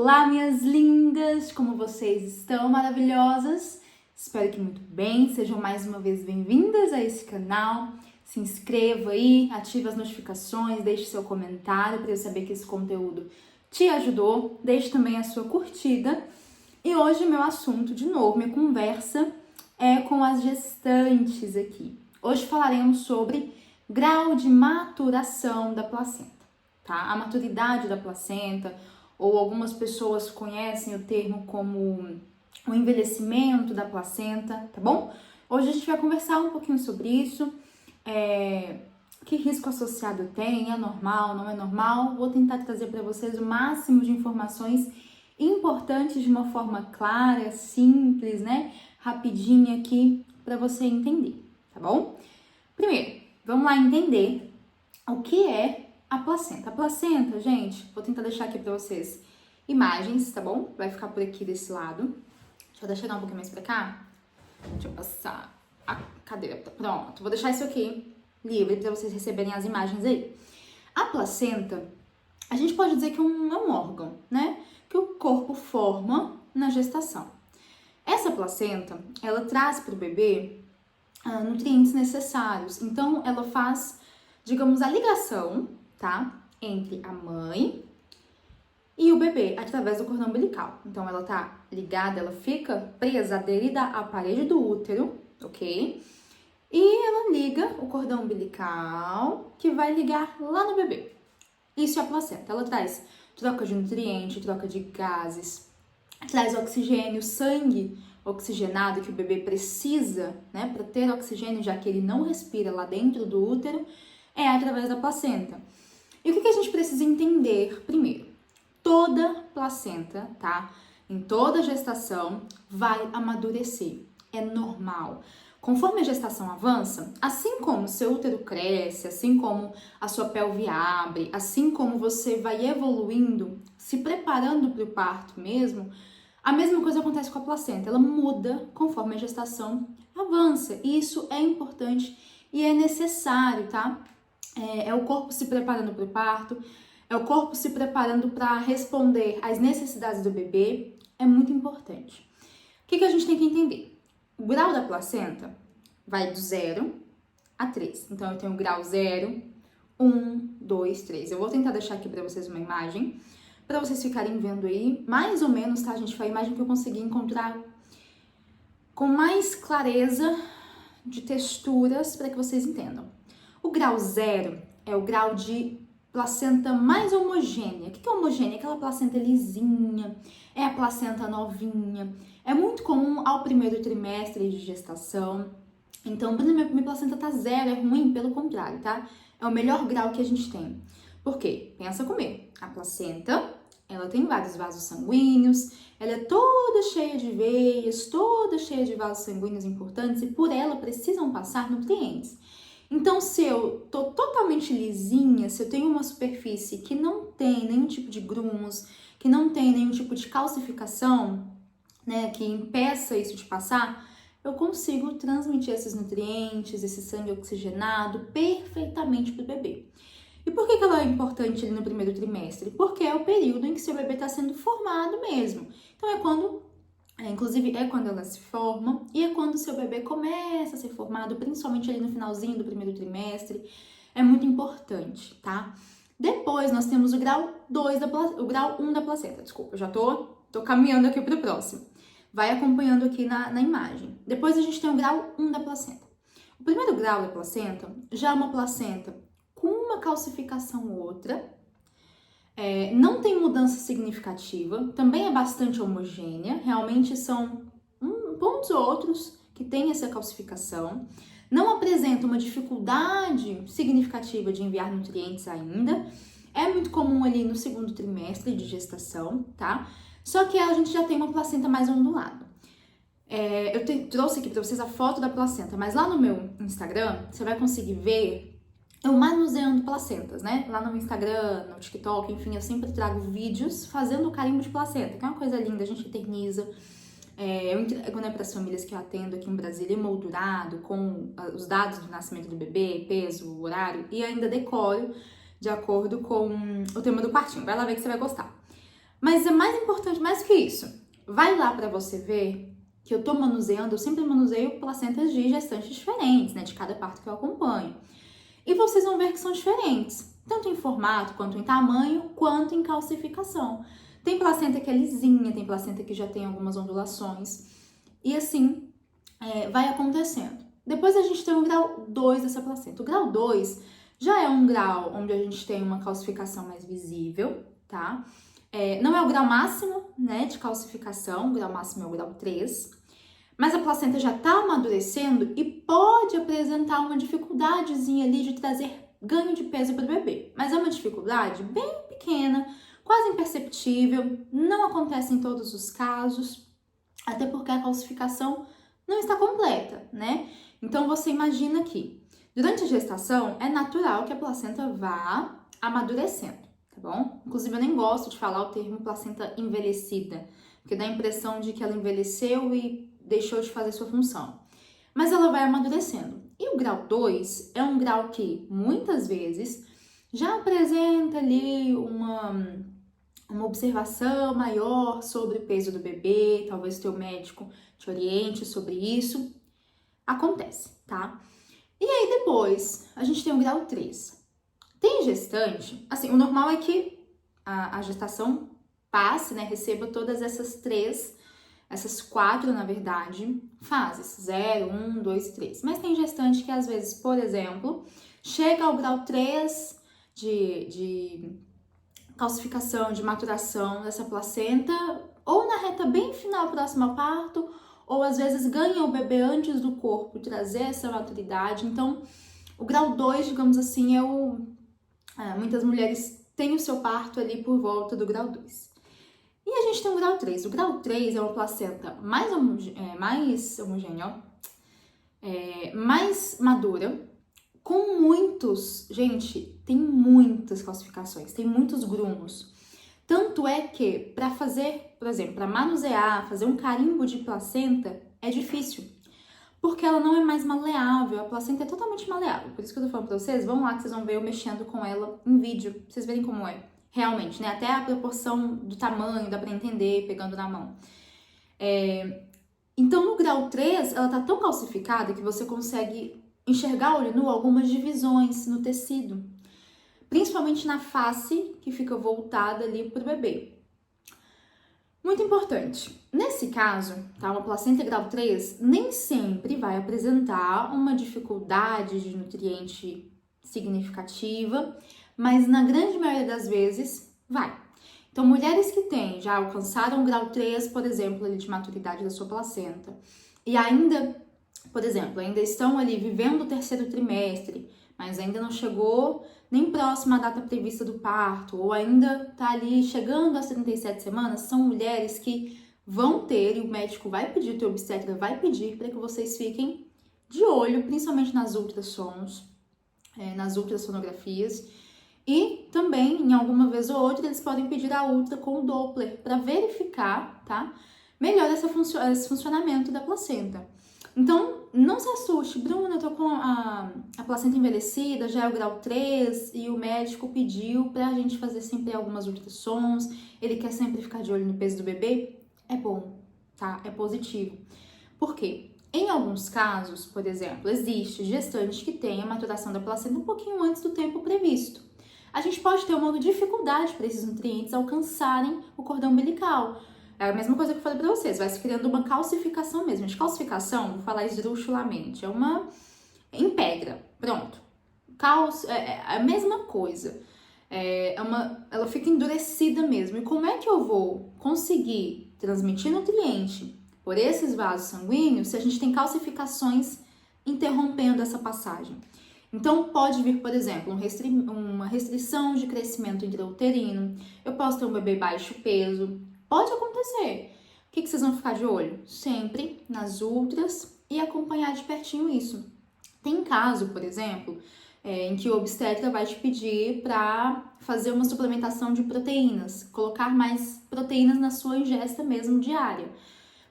Olá, minhas lindas! Como vocês estão? Maravilhosas? Espero que muito bem. Sejam mais uma vez bem-vindas a esse canal. Se inscreva aí, ative as notificações, deixe seu comentário para eu saber que esse conteúdo te ajudou. Deixe também a sua curtida. E hoje meu assunto, de novo, minha conversa é com as gestantes aqui. Hoje falaremos sobre grau de maturação da placenta, tá? A maturidade da placenta, ou algumas pessoas conhecem o termo como o envelhecimento da placenta, tá bom? Hoje a gente vai conversar um pouquinho sobre isso, que risco associado tem, é normal, não é normal. Vou tentar trazer para vocês o máximo de informações importantes de uma forma clara, simples, né? Rapidinha aqui para você entender, tá bom? Primeiro, vamos lá entender o que é a placenta. A placenta, gente, vou tentar deixar aqui pra vocês imagens, tá bom? Vai ficar por aqui desse lado. Deixa eu chegar um pouquinho mais pra cá. Deixa eu passar a cadeira. Pronto, vou deixar isso aqui livre pra vocês receberem as imagens aí. A placenta, a gente pode dizer que é um órgão, né? Que o corpo forma na gestação. Essa placenta, ela traz pro bebê nutrientes necessários. Então, ela faz, digamos, a ligação, tá? Entre a mãe e o bebê, através do cordão umbilical. Então, ela tá ligada, ela fica presa, aderida à parede do útero, ok? E ela liga o cordão umbilical, que vai ligar lá no bebê. Isso é a placenta. Ela traz troca de nutriente, troca de gases, traz oxigênio, sangue oxigenado que o bebê precisa, né, para ter oxigênio, já que ele não respira lá dentro do útero, é através da placenta. E o que a gente precisa entender primeiro? Toda placenta, tá? Em toda gestação vai amadurecer, é normal. Conforme a gestação avança, assim como seu útero cresce, assim como a sua pelve abre, assim como você vai evoluindo, se preparando para o parto mesmo, a mesma coisa acontece com a placenta, ela muda conforme a gestação avança. E isso é importante e é necessário, tá? É o corpo se preparando para o parto, é o corpo se preparando para responder às necessidades do bebê, é muito importante. O que a gente tem que entender? O grau da placenta vai do 0 a 3. Então, eu tenho o grau 0, 1, 2, 3. Eu vou tentar deixar aqui para vocês uma imagem, para vocês ficarem vendo aí, mais ou menos, tá, gente? Foi a imagem que eu consegui encontrar com mais clareza de texturas para que vocês entendam. O grau 0 é o grau de placenta mais homogênea. O que é homogênea? Aquela placenta lisinha, é a placenta novinha. É muito comum ao primeiro trimestre de gestação. Então, minha placenta tá 0, é ruim, pelo contrário, tá? É o melhor grau que a gente tem. Por quê? Pensa comigo. A placenta, ela tem vários vasos sanguíneos, ela é toda cheia de veias, toda cheia de vasos sanguíneos importantes e por ela precisam passar nutrientes. Então, se eu tô totalmente lisinha, se eu tenho uma superfície que não tem nenhum tipo de grumos, que não tem nenhum tipo de calcificação, né, que impeça isso de passar, eu consigo transmitir esses nutrientes, esse sangue oxigenado perfeitamente para o bebê. E por que ela é importante ali no primeiro trimestre? Porque é o período em que seu bebê está sendo formado mesmo. Então inclusive é quando ela se forma e é quando seu bebê começa a ser formado, principalmente ali no finalzinho do primeiro trimestre. É muito importante, tá? Depois nós temos o grau 1 da placenta, desculpa, já tô caminhando aqui para o próximo. Vai acompanhando aqui na imagem. Depois a gente tem o grau 1 da placenta. O primeiro grau da placenta já é uma placenta com uma calcificação ou outra, não tem mudança significativa, também é bastante homogênea, realmente são pontos ou outros que têm essa calcificação, não apresenta uma dificuldade significativa de enviar nutrientes ainda, é muito comum ali no segundo trimestre de gestação, tá? Só que a gente já tem uma placenta mais ondulada. Trouxe aqui para vocês a foto da placenta, mas lá no meu Instagram, você vai conseguir ver eu manuseando placentas, né? Lá no Instagram, no TikTok, enfim, eu sempre trago vídeos fazendo o carimbo de placenta, que é uma coisa linda, a gente eterniza. Eu entrego, né, para as famílias que eu atendo aqui em Brasília, emoldurado, com os dados do nascimento do bebê, peso, horário, e ainda decoro de acordo com o tema do partinho. Vai lá ver que você vai gostar. Mas é mais importante, mais que isso, vai lá para você ver que eu tô manuseando, eu sempre manuseio placentas de gestantes diferentes, né, de cada parto que eu acompanho. E vocês vão ver que são diferentes, tanto em formato, quanto em tamanho, quanto em calcificação. Tem placenta que é lisinha, tem placenta que já tem algumas ondulações. E assim, vai acontecendo. Depois a gente tem o grau 2 dessa placenta. O grau 2 já é um grau onde a gente tem uma calcificação mais visível, tá? Não é o grau máximo, né, de calcificação, o grau máximo é o grau 3. Mas a placenta já está amadurecendo e pode apresentar uma dificuldadezinha ali de trazer ganho de peso para o bebê. Mas é uma dificuldade bem pequena, quase imperceptível, não acontece em todos os casos, até porque a calcificação não está completa, né? Então você imagina que durante a gestação é natural que a placenta vá amadurecendo, tá bom? Inclusive eu nem gosto de falar o termo placenta envelhecida, porque dá a impressão de que ela envelheceu e deixou de fazer sua função. Mas ela vai amadurecendo. E o grau 2 é um grau que muitas vezes já apresenta ali uma observação maior sobre o peso do bebê, talvez o teu médico te oriente sobre isso. Acontece, tá? E aí depois, a gente tem o grau 3. Tem gestante, assim, o normal é que a gestação passe, né, receba todas essas 4, na verdade, fases, 0, 1, 2 e 3. Mas tem gestante que às vezes, por exemplo, chega ao grau 3 de calcificação, de maturação dessa placenta, ou na reta bem final, próxima ao parto, ou às vezes ganha o bebê antes do corpo trazer essa maturidade. Então, o grau 2, digamos assim, muitas mulheres têm o seu parto ali por volta do grau 2. E a gente tem o grau 3. O grau 3 é uma placenta mais homogênea, mais madura, com muitos, gente, tem muitas calcificações, tem muitos grumos. Tanto é que para fazer, por exemplo, para manusear, fazer um carimbo de placenta é difícil, porque ela não é mais maleável, a placenta é totalmente maleável. Por isso que eu tô falando pra vocês, vão lá que vocês vão ver eu mexendo com ela em vídeo, pra vocês verem como é, realmente, né? Até a proporção do tamanho, dá pra entender pegando na mão. Então, no grau 3, ela tá tão calcificada que você consegue enxergar olho nu algumas divisões no tecido, principalmente na face que fica voltada ali pro bebê. Muito importante, nesse caso, tá, uma placenta grau 3 nem sempre vai apresentar uma dificuldade de nutriente significativa, mas na grande maioria das vezes vai. Então, mulheres que já alcançaram o grau 3, por exemplo, ali de maturidade da sua placenta, e ainda, por exemplo, ainda estão ali vivendo o terceiro trimestre, mas ainda não chegou nem próximo à data prevista do parto, ou ainda está ali chegando às 37 semanas, são mulheres que vão ter, e o médico vai pedir, o teu obstetra vai pedir para que vocês fiquem de olho, principalmente nas ultrassons, nas ultrassonografias, e também, em alguma vez ou outra, eles podem pedir a ultra com o Doppler para verificar, tá, melhor esse funcionamento da placenta. Então, não se assuste, Bruna, eu tô com a placenta envelhecida, já é o grau 3 e o médico pediu pra gente fazer sempre algumas ultrassons, ele quer sempre ficar de olho no peso do bebê. É bom, tá? É positivo. Por quê? Em alguns casos, por exemplo, existe gestante que tem a maturação da placenta um pouquinho antes do tempo previsto. A gente pode ter uma dificuldade para esses nutrientes alcançarem o cordão umbilical. É a mesma coisa que eu falei pra vocês, vai se criando uma calcificação mesmo. De calcificação, vou falar esdrúxulamente, empegra, pronto. É a mesma coisa. Ela fica endurecida mesmo. E como é que eu vou conseguir transmitir nutriente por esses vasos sanguíneos se a gente tem calcificações interrompendo essa passagem? Então, pode vir, por exemplo, uma restrição de crescimento intrauterino. Eu posso ter um bebê baixo peso. Pode acontecer. O que vocês vão ficar de olho? Sempre nas ultras e acompanhar de pertinho isso. Tem caso, por exemplo, em que o obstetra vai te pedir para fazer uma suplementação de proteínas, colocar mais proteínas na sua ingesta mesmo diária.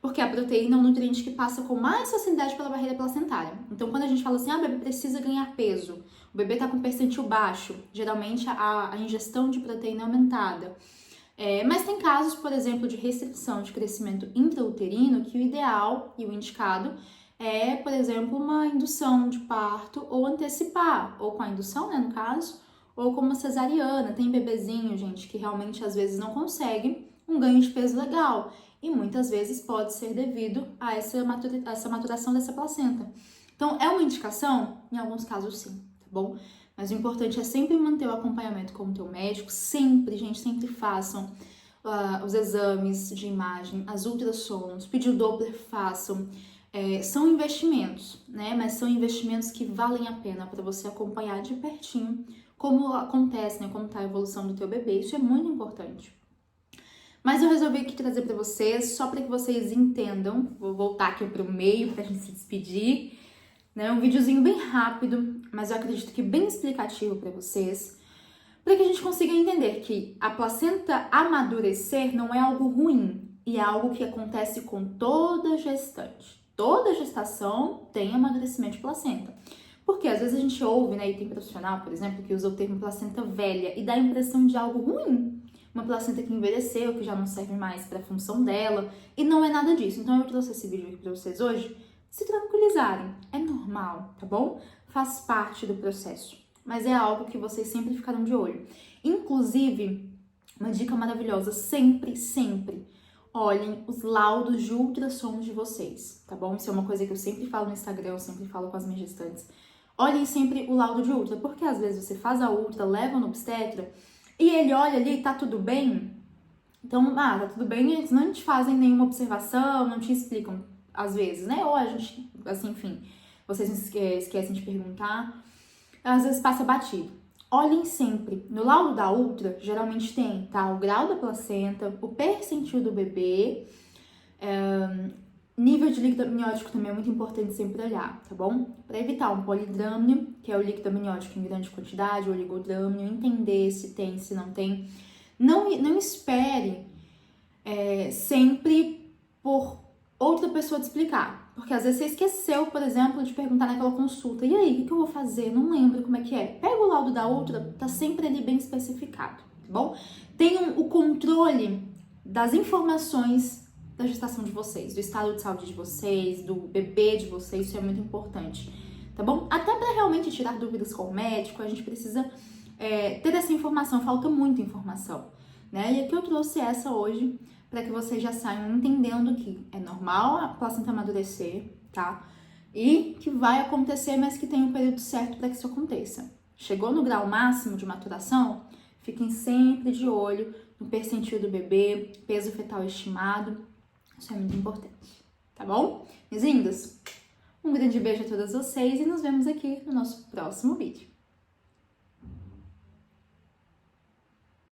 Porque a proteína é um nutriente que passa com mais facilidade pela barreira placentária. Então, quando a gente fala assim, o bebê precisa ganhar peso, o bebê está com percentil baixo, geralmente a ingestão de proteína é aumentada. Mas tem casos, por exemplo, de restrição de crescimento intrauterino que o ideal e o indicado é, por exemplo, uma indução de parto ou antecipar, ou com a indução, né, no caso, ou com uma cesariana. Tem bebezinho, gente, que realmente às vezes não consegue um ganho de peso legal e muitas vezes pode ser devido a essa maturação dessa placenta. Então, é uma indicação? Em alguns casos, sim, tá bom? Mas o importante é sempre manter o acompanhamento com o teu médico, sempre, gente, sempre façam os exames de imagem, as ultrassons, pedir o Doppler, façam. São investimentos, né? Mas são investimentos que valem a pena para você acompanhar de pertinho como acontece, né? Como tá a evolução do teu bebê. Isso é muito importante. Mas eu resolvi aqui trazer para vocês, só para que vocês entendam. Vou voltar aqui para o meio para a gente se despedir. Né? Um videozinho bem rápido, mas eu acredito que bem explicativo para vocês, para que a gente consiga entender que a placenta amadurecer não é algo ruim e é algo que acontece com toda gestante. Toda gestação tem amadurecimento de placenta. Porque às vezes a gente ouve, né, e tem profissional, por exemplo, que usa o termo placenta velha e dá a impressão de algo ruim. Uma placenta que envelheceu, que já não serve mais para a função dela, e não é nada disso. Então eu trouxe esse vídeo aqui para vocês hoje se tranquilizarem. É normal, tá bom? Faz parte do processo. Mas é algo que vocês sempre ficaram de olho. Inclusive, uma dica maravilhosa, sempre, sempre olhem os laudos de ultrassons de vocês, tá bom? Isso é uma coisa que eu sempre falo no Instagram, eu sempre falo com as minhas gestantes. Olhem sempre o laudo de ultra, porque às vezes você faz a ultra, leva no obstetra, e ele olha ali e tá tudo bem. Então, tá tudo bem, eles não te fazem nenhuma observação, não te explicam, às vezes, né? Ou a gente, assim, enfim, vocês esquecem de perguntar, às vezes passa batido. Olhem sempre, no laudo da ultra, geralmente tem, tá? O grau da placenta, o percentil do bebê, nível de líquido amniótico também é muito importante sempre olhar, tá bom? Para evitar um polidrâmio, que é o líquido amniótico em grande quantidade, o oligodrâmio, entender se tem, se não tem. Não espere sempre por outra pessoa te explicar. Porque às vezes você esqueceu, por exemplo, de perguntar naquela consulta. E aí, o que eu vou fazer? Não lembro como é que é. Pega o laudo da outra, tá sempre ali bem especificado, tá bom? Tenham o controle das informações da gestação de vocês, do estado de saúde de vocês, do bebê de vocês, isso é muito importante, tá bom? Até para realmente tirar dúvidas com o médico, a gente precisa ter essa informação, falta muita informação, né? E aqui eu trouxe essa hoje, para que vocês já saiam entendendo que é normal a placenta amadurecer, tá? E que vai acontecer, mas que tem um período certo para que isso aconteça. Chegou no grau máximo de maturação, fiquem sempre de olho no percentil do bebê, peso fetal estimado, isso é muito importante, tá bom? Minhas lindas, um grande beijo a todas vocês e nos vemos aqui no nosso próximo vídeo.